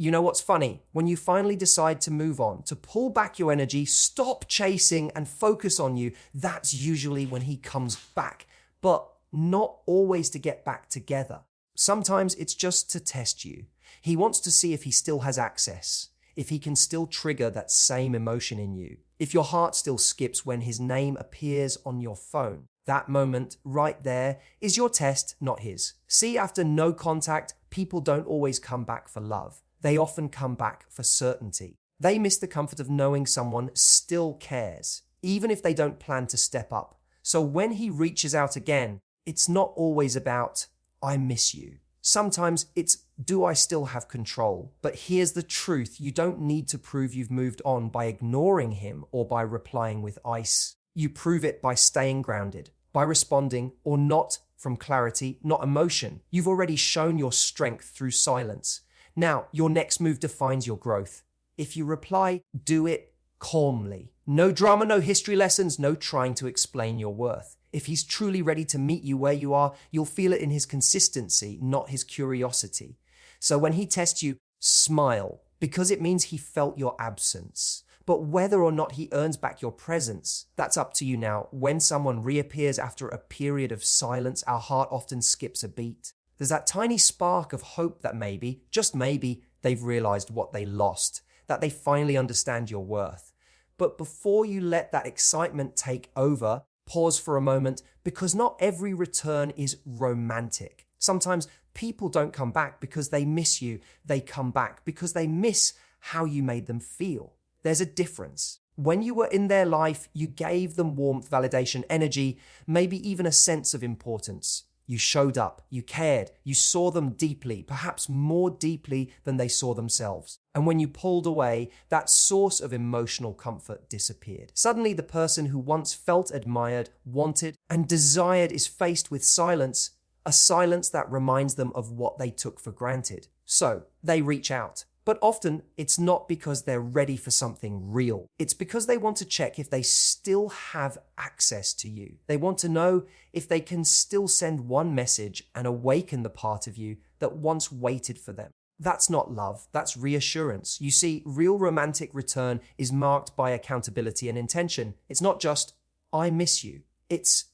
You know what's funny? When you finally decide to move on, to pull back your energy, stop chasing and focus on you, that's usually when he comes back. But not always to get back together. Sometimes it's just to test you. He wants to see if he still has access, if he can still trigger that same emotion in you, if your heart still skips when his name appears on your phone. That moment right there is your test, not his. See, after no contact, people don't always come back for love. They often come back for certainty. They miss the comfort of knowing someone still cares, even if they don't plan to step up. So when he reaches out again, it's not always about, I miss you. Sometimes it's, do I still have control? But here's the truth. You don't need to prove you've moved on by ignoring him or by replying with ice. You prove it by staying grounded, by responding or not from clarity, not emotion. You've already shown your strength through silence. Now, your next move defines your growth. If you reply, do it calmly. No drama, no history lessons, no trying to explain your worth. If he's truly ready to meet you where you are, you'll feel it in his consistency, not his curiosity. So when he tests you, smile, because it means he felt your absence. But whether or not he earns back your presence, that's up to you now. When someone reappears after a period of silence, our heart often skips a beat. There's that tiny spark of hope that maybe, just maybe, they've realized what they lost, that they finally understand your worth. But before you let that excitement take over, pause for a moment, because not every return is romantic. Sometimes people don't come back because they miss you. They come back because they miss how you made them feel. There's a difference. When you were in their life, you gave them warmth, validation, energy, maybe even a sense of importance. You showed up, you cared, you saw them deeply, perhaps more deeply than they saw themselves. And when you pulled away, that source of emotional comfort disappeared. Suddenly, the person who once felt admired, wanted, and desired is faced with silence, a silence that reminds them of what they took for granted. So, they reach out. But often, it's not because they're ready for something real. It's because they want to check if they still have access to you. They want to know if they can still send one message and awaken the part of you that once waited for them. That's not love, that's reassurance. You see, real romantic return is marked by accountability and intention. It's not just, I miss you. It's,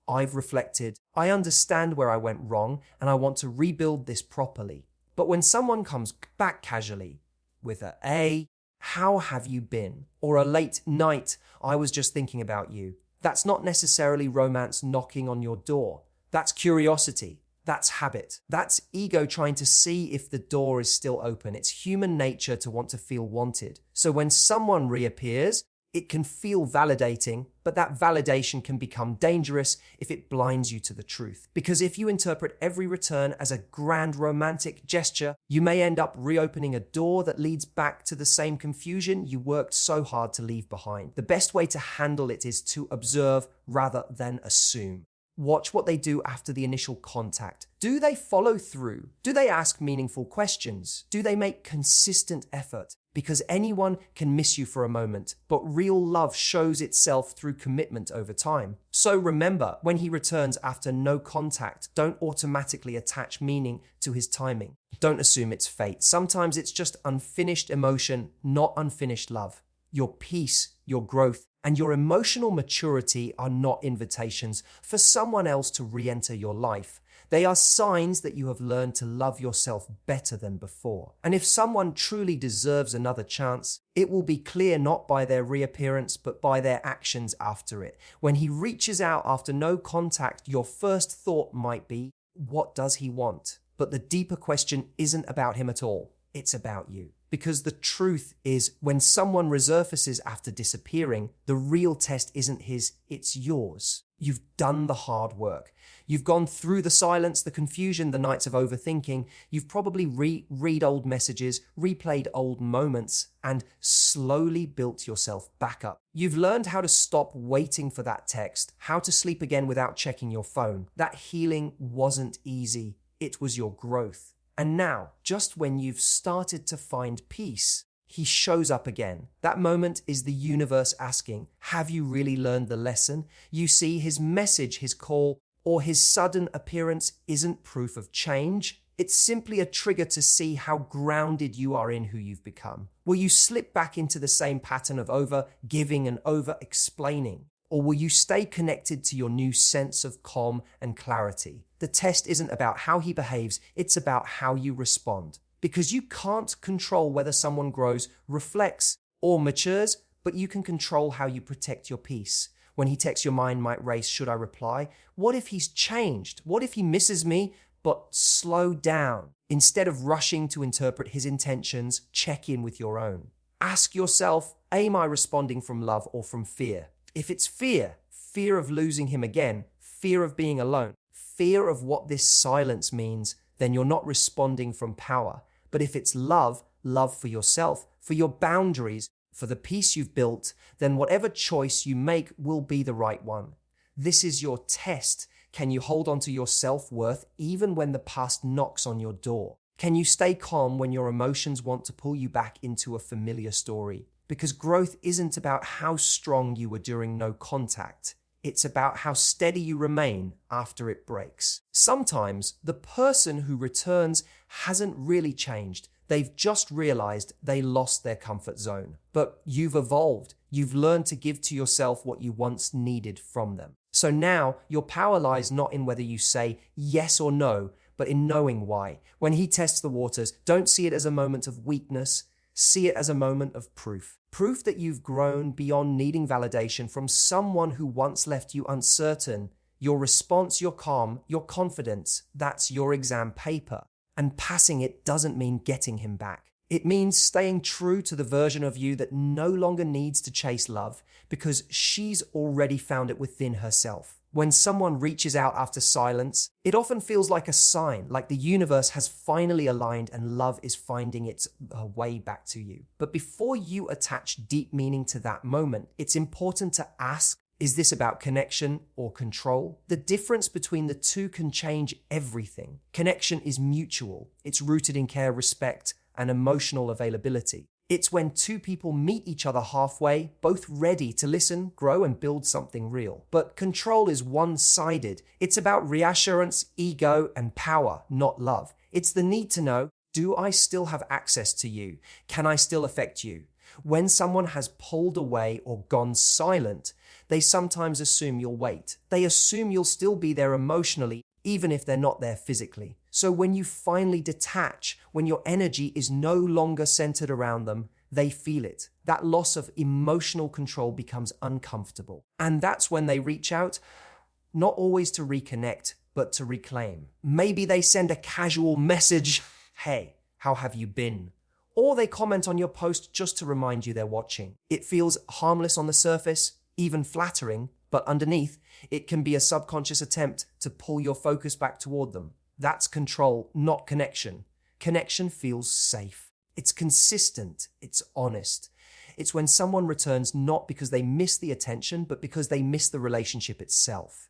I've reflected, I understand where I went wrong, and I want to rebuild this properly. But when someone comes back casually with a, "Hey, how have you been?" or a "Late night, I was just thinking about you," that's not necessarily romance knocking on your door. That's curiosity. That's habit. That's ego trying to see if the door is still open. It's human nature to want to feel wanted. So when someone reappears, it can feel validating, but that validation can become dangerous if it blinds you to the truth. Because if you interpret every return as a grand romantic gesture, you may end up reopening a door that leads back to the same confusion you worked so hard to leave behind. The best way to handle it is to observe rather than assume. Watch what they do after the initial contact. Do they follow through? Do they ask meaningful questions? Do they make consistent effort? Because anyone can miss you for a moment, but real love shows itself through commitment over time. So remember, when he returns after no contact, don't automatically attach meaning to his timing. Don't assume it's fate. Sometimes it's just unfinished emotion, not unfinished love. Your peace, your growth, and your emotional maturity are not invitations for someone else to re-enter your life. They are signs that you have learned to love yourself better than before. And if someone truly deserves another chance, it will be clear not by their reappearance, but by their actions after it. When he reaches out after no contact, your first thought might be, what does he want? But the deeper question isn't about him at all. It's about you. Because the truth is, when someone resurfaces after disappearing, the real test isn't his, it's yours. You've done the hard work. You've gone through the silence, the confusion, the nights of overthinking. You've probably read old messages, replayed old moments, and slowly built yourself back up. You've learned how to stop waiting for that text, how to sleep again without checking your phone. That healing wasn't easy. It was your growth. And now, just when you've started to find peace, he shows up again. That moment is the universe asking, have you really learned the lesson? You see, his message, his call, or his sudden appearance isn't proof of change. It's simply a trigger to see how grounded you are in who you've become. Will you slip back into the same pattern of over-giving and over-explaining? Or will you stay connected to your new sense of calm and clarity? The test isn't about how he behaves, it's about how you respond. Because you can't control whether someone grows, reflects, or matures, but you can control how you protect your peace. When he texts, your mind might race, should I reply? What if he's changed? What if he misses me? But slow down. Instead of rushing to interpret his intentions, check in with your own. Ask yourself, am I responding from love or from fear? If it's fear, fear of losing him again, fear of being alone, fear of what this silence means, then you're not responding from power. But if it's love, love for yourself, for your boundaries, for the peace you've built, then whatever choice you make will be the right one. This is your test. Can you hold on to your self-worth even when the past knocks on your door? Can you stay calm when your emotions want to pull you back into a familiar story? Because growth isn't about how strong you were during no contact. It's about how steady you remain after it breaks. Sometimes the person who returns hasn't really changed. They've just realized they lost their comfort zone. But you've evolved. You've learned to give to yourself what you once needed from them. So now your power lies not in whether you say yes or no, but in knowing why. When he tests the waters, don't see it as a moment of weakness. See it as a moment of proof. Proof that you've grown beyond needing validation from someone who once left you uncertain. Your response, your calm, your confidence, that's your exam paper. And passing it doesn't mean getting him back. It means staying true to the version of you that no longer needs to chase love because she's already found it within herself. When someone reaches out after silence, it often feels like a sign, like the universe has finally aligned and love is finding its way back to you. But before you attach deep meaning to that moment, it's important to ask, is this about connection or control? The difference between the two can change everything. Connection is mutual. It's rooted in care, respect, and emotional availability. It's when two people meet each other halfway, both ready to listen, grow, and build something real. But control is one-sided. It's about reassurance, ego, and power, not love. It's the need to know, do I still have access to you? Can I still affect you? When someone has pulled away or gone silent, they sometimes assume you'll wait. They assume you'll still be there emotionally, even if they're not there physically. So when you finally detach, when your energy is no longer centered around them, they feel it. That loss of emotional control becomes uncomfortable. And that's when they reach out, not always to reconnect, but to reclaim. Maybe they send a casual message, hey, how have you been? Or they comment on your post just to remind you they're watching. It feels harmless on the surface, even flattering, but underneath, it can be a subconscious attempt to pull your focus back toward them. That's control, not connection. Connection feels safe. It's consistent. It's honest. It's when someone returns not because they miss the attention, but because they miss the relationship itself.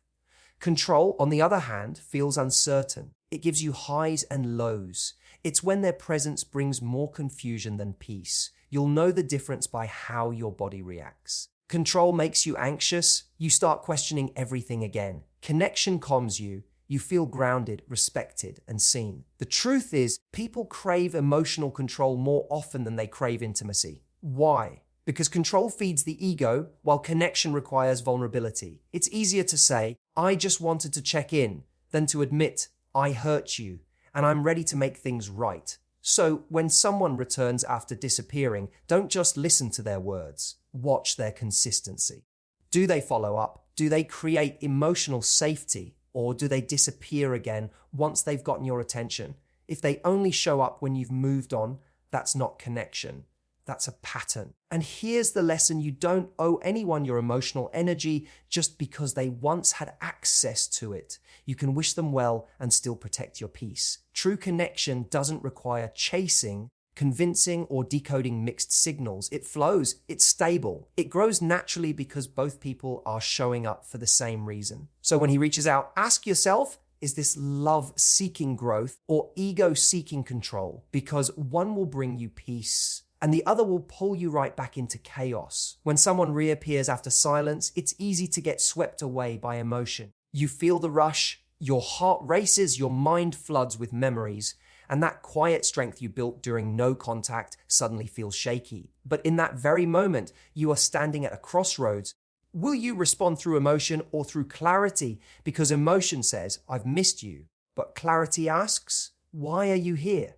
Control, on the other hand, feels uncertain. It gives you highs and lows. It's when their presence brings more confusion than peace. You'll know the difference by how your body reacts. Control makes you anxious. You start questioning everything again. Connection calms you. You feel grounded, respected, and seen. The truth is, people crave emotional control more often than they crave intimacy. Why? Because control feeds the ego, while connection requires vulnerability. It's easier to say, I just wanted to check in, than to admit, I hurt you, and I'm ready to make things right. So, when someone returns after disappearing, don't just listen to their words. Watch their consistency. Do they follow up? Do they create emotional safety? Or do they disappear again once they've gotten your attention? If they only show up when you've moved on, that's not connection. That's a pattern. And here's the lesson: you don't owe anyone your emotional energy just because they once had access to it. You can wish them well and still protect your peace. True connection doesn't require chasing, convincing, or decoding mixed signals. It flows, it's stable. It grows naturally because both people are showing up for the same reason. So when he reaches out, ask yourself, is this love-seeking growth or ego-seeking control? Because one will bring you peace and the other will pull you right back into chaos. When someone reappears after silence, it's easy to get swept away by emotion. You feel the rush, Your heart races, your mind floods with memories, and that quiet strength you built during no contact suddenly feels shaky. But in that very moment, you are standing at a crossroads. Will you respond through emotion or through clarity? Because emotion says, I've missed you. But clarity asks, why are you here?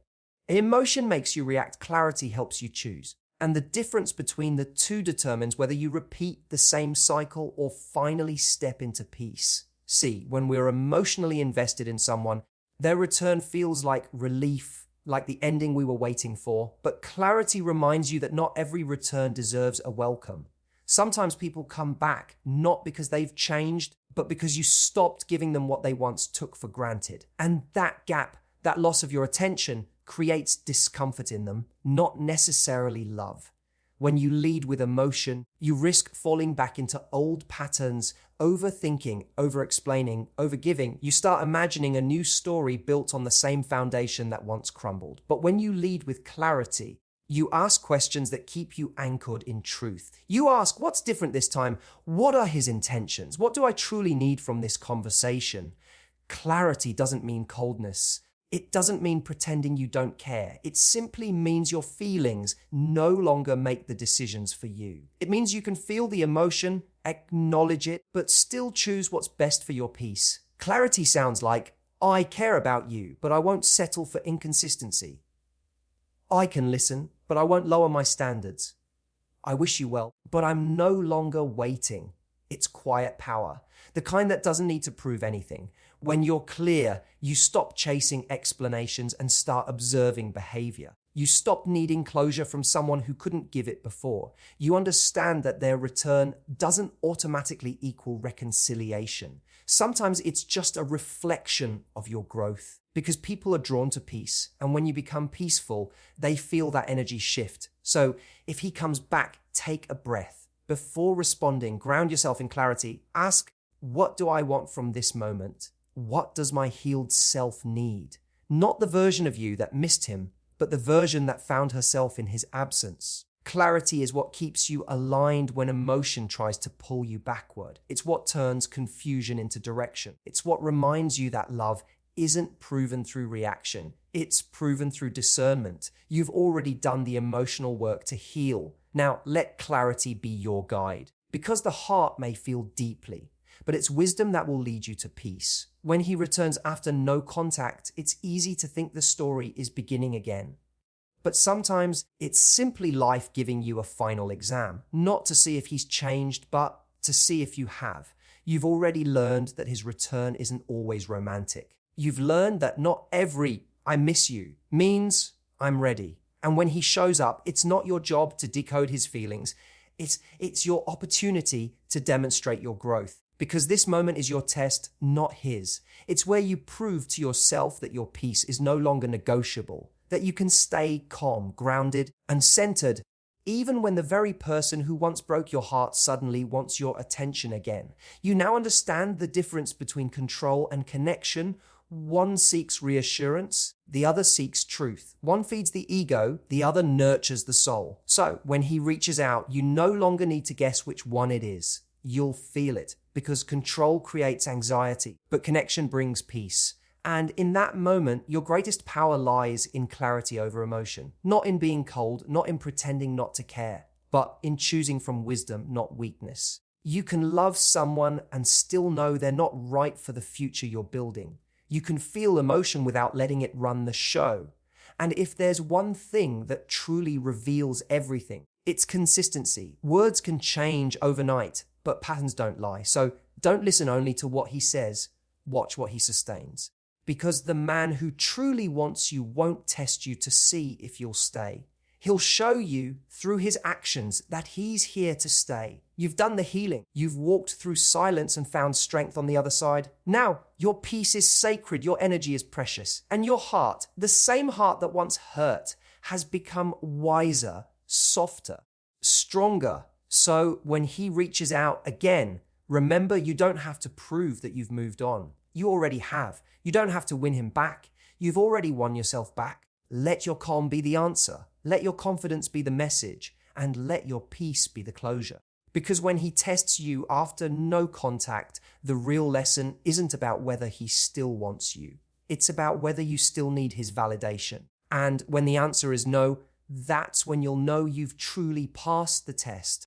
Emotion makes you react, clarity helps you choose. And the difference between the two determines whether you repeat the same cycle or finally step into peace. See, when we're emotionally invested in someone, their return feels like relief, like the ending we were waiting for. But clarity reminds you that not every return deserves a welcome. Sometimes people come back not because they've changed, but because you stopped giving them what they once took for granted. And that gap, that loss of your attention, creates discomfort in them, not necessarily love. When you lead with emotion, you risk falling back into old patterns, overthinking, over-explaining, over-giving. You start imagining a new story built on the same foundation that once crumbled. But when you lead with clarity, you ask questions that keep you anchored in truth. You ask, what's different this time? What are his intentions? What do I truly need from this conversation? Clarity doesn't mean coldness. It doesn't mean pretending you don't care. It simply means your feelings no longer make the decisions for you. It means you can feel the emotion, acknowledge it, but still choose what's best for your peace. Clarity sounds like, I care about you, but I won't settle for inconsistency. I can listen, but I won't lower my standards. I wish you well, but I'm no longer waiting. It's quiet power, the kind that doesn't need to prove anything. When you're clear, you stop chasing explanations and start observing behavior. You stop needing closure from someone who couldn't give it before. You understand that their return doesn't automatically equal reconciliation. Sometimes it's just a reflection of your growth, because people are drawn to peace. And when you become peaceful, they feel that energy shift. So if he comes back, take a breath. Before responding, ground yourself in clarity. Ask, what do I want from this moment? What does my healed self need? Not the version of you that missed him, but the version that found herself in his absence. Clarity is what keeps you aligned when emotion tries to pull you backward. It's what turns confusion into direction. It's what reminds you that love isn't proven through reaction. It's proven through discernment. You've already done the emotional work to heal. Now let clarity be your guide, because the heart may feel deeply, but it's wisdom that will lead you to peace. When he returns after no contact, it's easy to think the story is beginning again. But sometimes it's simply life giving you a final exam, not to see if he's changed, but to see if you have. You've already learned that his return isn't always romantic. You've learned that not every "I miss you" means "I'm ready." And when he shows up, it's not your job to decode his feelings. It's your opportunity to demonstrate your growth. Because this moment is your test, not his. It's where you prove to yourself that your peace is no longer negotiable, that you can stay calm, grounded, and centered, even when the very person who once broke your heart suddenly wants your attention again. You now understand the difference between control and connection. One seeks reassurance, the other seeks truth. One feeds the ego, the other nurtures the soul. So when he reaches out, you no longer need to guess which one it is. You'll feel it, because control creates anxiety, but connection brings peace. And in that moment, your greatest power lies in clarity over emotion, not in being cold, not in pretending not to care, but in choosing from wisdom, not weakness. You can love someone and still know they're not right for the future you're building. You can feel emotion without letting it run the show. And if there's one thing that truly reveals everything, it's consistency. Words can change overnight, but patterns don't lie. So don't listen only to what he says, watch what he sustains. Because the man who truly wants you won't test you to see if you'll stay. He'll show you through his actions that he's here to stay. You've done the healing. You've walked through silence and found strength on the other side. Now, your peace is sacred, your energy is precious. And your heart, the same heart that once hurt, has become wiser, softer, stronger. So when he reaches out again, remember, you don't have to prove that you've moved on. You already have. You don't have to win him back. You've already won yourself back. Let your calm be the answer. Let your confidence be the message. And let your peace be the closure. Because when he tests you after no contact, the real lesson isn't about whether he still wants you. It's about whether you still need his validation. And when the answer is no, that's when you'll know you've truly passed the test.